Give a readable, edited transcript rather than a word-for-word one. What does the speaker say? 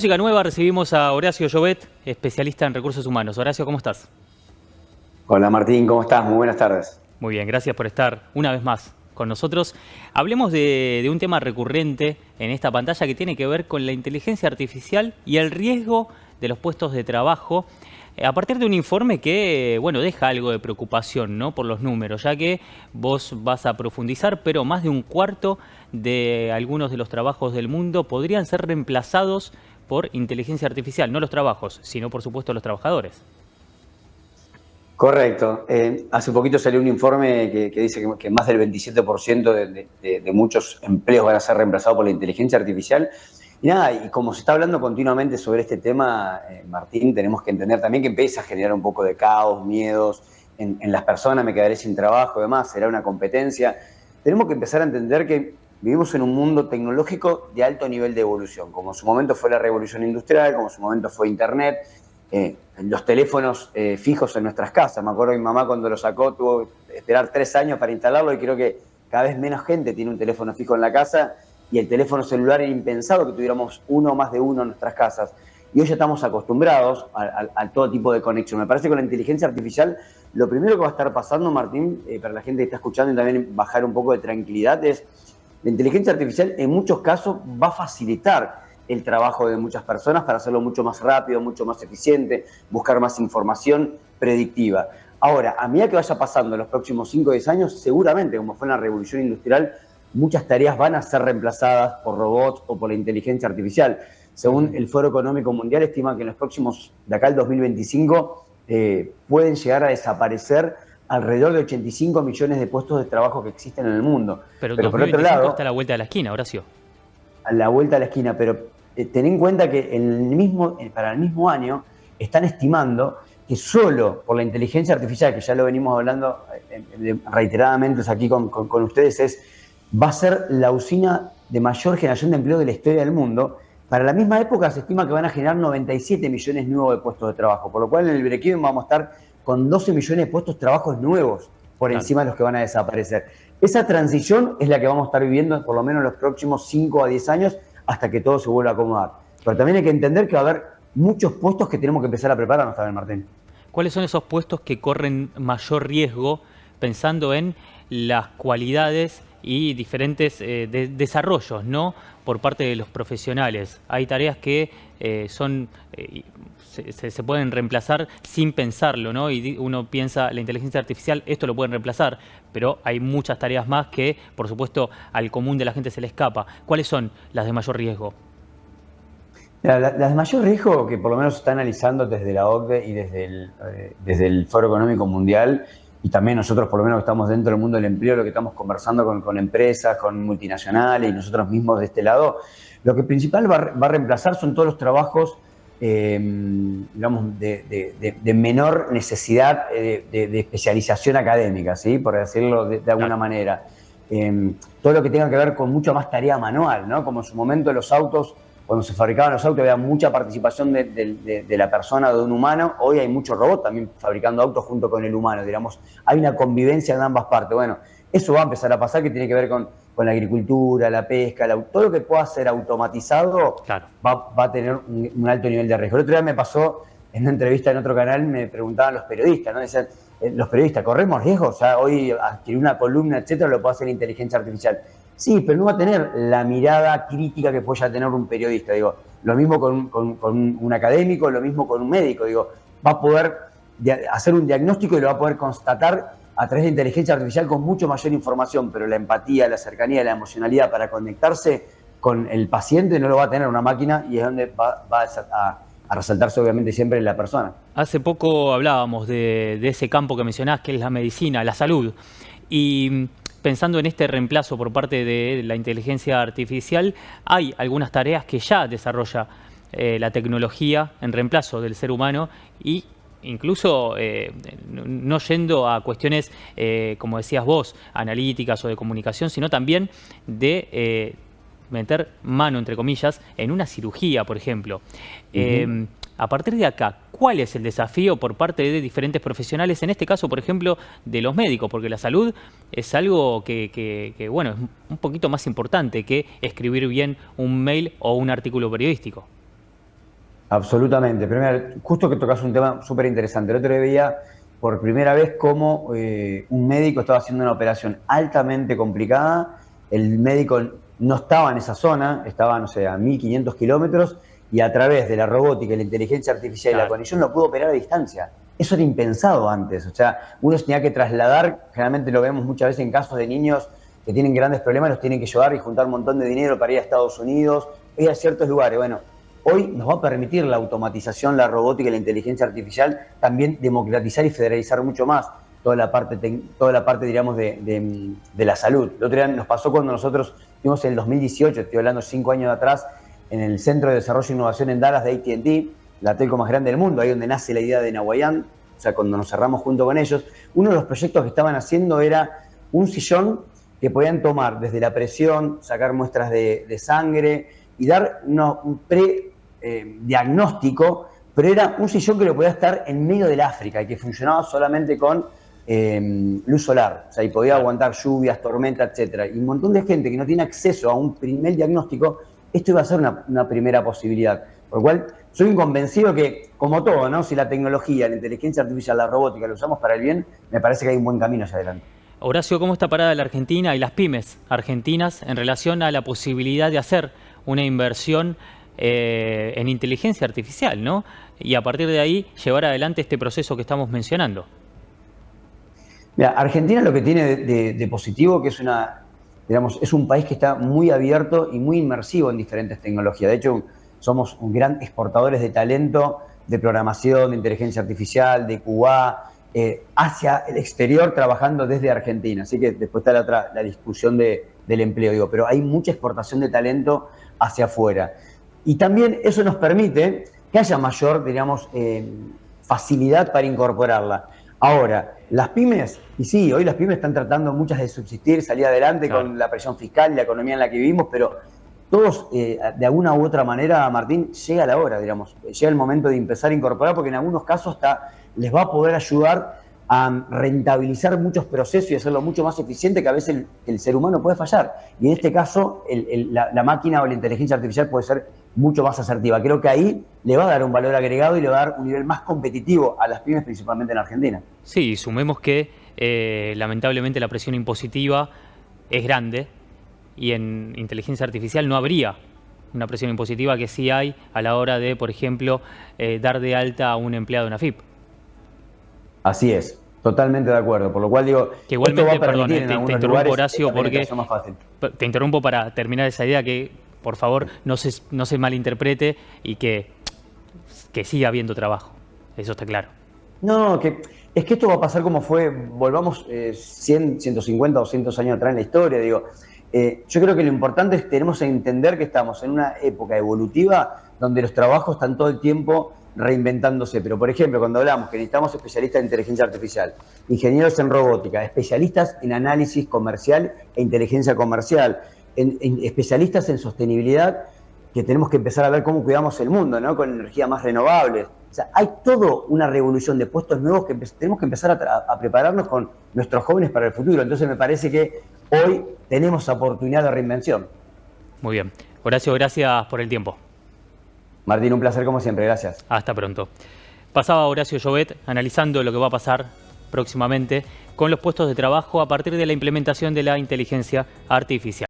Música nueva, recibimos a Horacio Llobet, especialista en recursos humanos. Horacio, ¿cómo estás? Hola Martín, ¿cómo estás? Muy buenas tardes. Muy bien, gracias por estar una vez más con nosotros. Hablemos de un tema recurrente en esta pantalla que tiene que ver con la inteligencia artificial y el riesgo de los puestos de trabajo, a partir de un informe que, bueno, deja algo de preocupación, ¿no?, por los números, ya que vos vas a profundizar, pero más de un cuarto de algunos de los trabajos del mundo podrían ser reemplazados por inteligencia artificial, no los trabajos, sino por supuesto los trabajadores. Correcto. Hace poquito salió un informe que dice que más del 27% de muchos empleos van a ser reemplazados por la inteligencia artificial. Y nada, y como se está hablando continuamente sobre este tema, Martín, tenemos que entender también que empieza a generar un poco de caos, miedos en las personas, me quedaré sin trabajo, además, será una competencia. Tenemos que empezar a entender que vivimos en un mundo tecnológico de alto nivel de evolución, como en su momento fue la revolución industrial, como en su momento fue Internet, los teléfonos fijos en nuestras casas. Me acuerdo que mi mamá cuando lo sacó tuvo que esperar 3 años para instalarlo y creo que cada vez menos gente tiene un teléfono fijo en la casa y el teléfono celular era impensado que tuviéramos uno o más de uno en nuestras casas. Y hoy ya estamos acostumbrados a todo tipo de conexión. Me parece que con la inteligencia artificial lo primero que va a estar pasando, Martín, para la gente que está escuchando y también bajar un poco de tranquilidad, es la inteligencia artificial en muchos casos va a facilitar el trabajo de muchas personas para hacerlo mucho más rápido, mucho más eficiente, buscar más información predictiva. Ahora, a medida que vaya pasando en los próximos 5 o 10 años, seguramente, como fue en la revolución industrial, muchas tareas van a ser reemplazadas por robots o por la inteligencia artificial. Según el Foro Económico Mundial, estima que en los próximos, de acá al 2025, pueden llegar a desaparecer alrededor de 85 millones de puestos de trabajo que existen en el mundo. Pero Pero por otro 2025 está a lado, la vuelta de la esquina, Horacio. a la vuelta de la esquina, pero ten en cuenta que para el mismo año están estimando que solo por la inteligencia artificial, que ya lo venimos hablando reiteradamente aquí con ustedes, va a ser la usina de mayor generación de empleo de la historia del mundo. Para la misma época se estima que van a generar 97 millones nuevos de puestos de trabajo, por lo cual en el break-even vamos a estar con 12 millones de puestos de trabajo nuevos por Claro. encima de los que van a desaparecer. Esa transición es la que vamos a estar viviendo por lo menos en los próximos 5 a 10 años hasta que todo se vuelva a acomodar. Pero también hay que entender que va a haber muchos puestos que tenemos que empezar a prepararnos también, Martín. ¿Cuáles son esos puestos que corren mayor riesgo pensando en las cualidades y diferentes desarrollos, ¿no?, por parte de los profesionales? Hay tareas que se pueden reemplazar sin pensarlo, ¿no? Y uno piensa, la inteligencia artificial, esto lo pueden reemplazar, pero hay muchas tareas más que, por supuesto, al común de la gente se le escapa. ¿Cuáles son las de mayor riesgo? Las de mayor riesgo, que por lo menos se está analizando desde la OCDE y desde el Foro Económico Mundial, y también nosotros por lo menos que estamos dentro del mundo del empleo, lo que estamos conversando con empresas, con multinacionales y nosotros mismos de este lado, lo que principal va a reemplazar son todos los trabajos, digamos, de menor necesidad de especialización académica, ¿sí?, por decirlo de alguna manera. Todo lo que tenga que ver con mucha más tarea manual, ¿no? Como en su momento los autos, cuando se fabricaban los autos había mucha participación de la persona, de un humano. Hoy hay muchos robots también fabricando autos junto con el humano, digamos. Hay una convivencia en ambas partes. Bueno, eso va a empezar a pasar, que tiene que ver con la agricultura, la pesca, todo lo que pueda ser automatizado Claro. va a tener un alto nivel de riesgo. El otro día me pasó en una entrevista en otro canal, me preguntaban los periodistas, ¿no? Decían, los periodistas, ¿corremos riesgos? O sea, hoy adquirir una columna, etcétera, lo puede hacer la inteligencia artificial. Sí, pero no va a tener la mirada crítica que pueda tener un periodista. Digo, lo mismo con un académico, lo mismo con un médico. Digo, va a poder hacer un diagnóstico y lo va a poder constatar a través de inteligencia artificial con mucho mayor información, pero la empatía, la cercanía, la emocionalidad para conectarse con el paciente no lo va a tener una máquina, y es donde va a resaltarse obviamente siempre la persona. Hace poco hablábamos de ese campo que mencionás, que es la medicina, la salud, y pensando en este reemplazo por parte de la inteligencia artificial, hay algunas tareas que ya desarrolla la tecnología en reemplazo del ser humano, y incluso no yendo a cuestiones, como decías vos, analíticas o de comunicación, sino también de meter mano, entre comillas, en una cirugía, por ejemplo. A partir de acá, ¿cuál es el desafío por parte de diferentes profesionales? En este caso, por ejemplo, de los médicos, porque la salud es algo que, bueno, es un poquito más importante que escribir bien un mail o un artículo periodístico. Absolutamente. Primero, justo que tocas un tema súper interesante. El otro día veía por primera vez cómo un médico estaba haciendo una operación altamente complicada. El médico no estaba en esa zona, estaba, no sé, a 1500 kilómetros, y a través de la robótica, la inteligencia artificial y la Claro. conexión lo pudo operar a distancia. Eso era impensado antes. O sea, uno se tenía que trasladar, generalmente lo vemos muchas veces en casos de niños que tienen grandes problemas, los tienen que llevar y juntar un montón de dinero para ir a Estados Unidos, ir a ciertos lugares. Bueno, hoy nos va a permitir la automatización, la robótica y la inteligencia artificial también democratizar y federalizar mucho más toda la parte diríamos, de la salud. El otro día nos pasó cuando nosotros fuimos en el 2018, estoy hablando 5 años atrás, en el Centro de Desarrollo e Innovación en Dallas de AT&T, la telco más grande del mundo, ahí donde nace la idea de Nahuayán, o sea, cuando nos cerramos junto con ellos. Uno de los proyectos que estaban haciendo era un sillón que podían tomar desde la presión, sacar muestras de sangre y dar un diagnóstico, pero era un sillón que lo podía estar en medio del África y que funcionaba solamente con luz solar, o sea, y podía aguantar lluvias, tormentas, etcétera. Y un montón de gente que no tiene acceso a un primer diagnóstico, esto iba a ser una primera posibilidad. Por lo cual, soy un convencido que, como todo, ¿no? Si la tecnología, la inteligencia artificial, la robótica lo usamos para el bien, me parece que hay un buen camino hacia adelante. Horacio, ¿cómo está parada la Argentina y las pymes argentinas en relación a la posibilidad de hacer una inversión en inteligencia artificial, ¿no? Y a partir de ahí llevar adelante este proceso que estamos mencionando? Mira, Argentina lo que tiene de positivo que es un país que está muy abierto y muy inmersivo en diferentes tecnologías. De hecho, somos un gran exportadores de talento, de programación, de inteligencia artificial, de QA, hacia el exterior trabajando desde Argentina. Así que después está la discusión del empleo, digo, pero hay mucha exportación de talento hacia afuera. Y también eso nos permite que haya mayor, digamos, facilidad para incorporarla. Ahora, las pymes, y sí, hoy las pymes están tratando muchas de subsistir, salir adelante Claro. con la presión fiscal y la economía en la que vivimos, pero todos, de alguna u otra manera, Martín, llega la hora, digamos, llega el momento de empezar a incorporar, porque en algunos casos hasta les va a poder ayudar a rentabilizar muchos procesos y hacerlo mucho más eficiente, que a veces el ser humano puede fallar. Y en este caso, la máquina o la inteligencia artificial puede ser mucho más asertiva. Creo que ahí le va a dar un valor agregado y le va a dar un nivel más competitivo a las pymes, principalmente en Argentina. Sí, sumemos que lamentablemente la presión impositiva es grande y en inteligencia artificial no habría una presión impositiva que sí hay a la hora de, por ejemplo, dar de alta a un empleado de una FIP. Así es, totalmente de acuerdo. Por lo cual digo, Que esto va igualmente, a perdón, permitir en te algunos interrumpo, lugares Horacio, esta porque penetración más fácil. te interrumpo para terminar esa idea que, por favor, no se malinterprete y que siga habiendo trabajo. Eso está claro. No, es que esto va a pasar como fue, volvamos 100, 150, 200 años atrás en la historia, digo. Yo creo que lo importante es que tenemos que entender que estamos en una época evolutiva donde los trabajos están todo el tiempo reinventándose. Pero, por ejemplo, cuando hablamos que necesitamos especialistas en inteligencia artificial, ingenieros en robótica, especialistas en análisis comercial e inteligencia comercial, en especialistas en sostenibilidad, que tenemos que empezar a ver cómo cuidamos el mundo, ¿no? Con energías más renovables. O sea, hay toda una revolución de puestos nuevos que tenemos que empezar a prepararnos con nuestros jóvenes para el futuro. Entonces me parece que hoy tenemos oportunidad de reinvención. Muy bien. Horacio, gracias por el tiempo. Martín, un placer como siempre. Gracias. Hasta pronto. Pasaba Horacio Llobet analizando lo que va a pasar próximamente con los puestos de trabajo a partir de la implementación de la inteligencia artificial.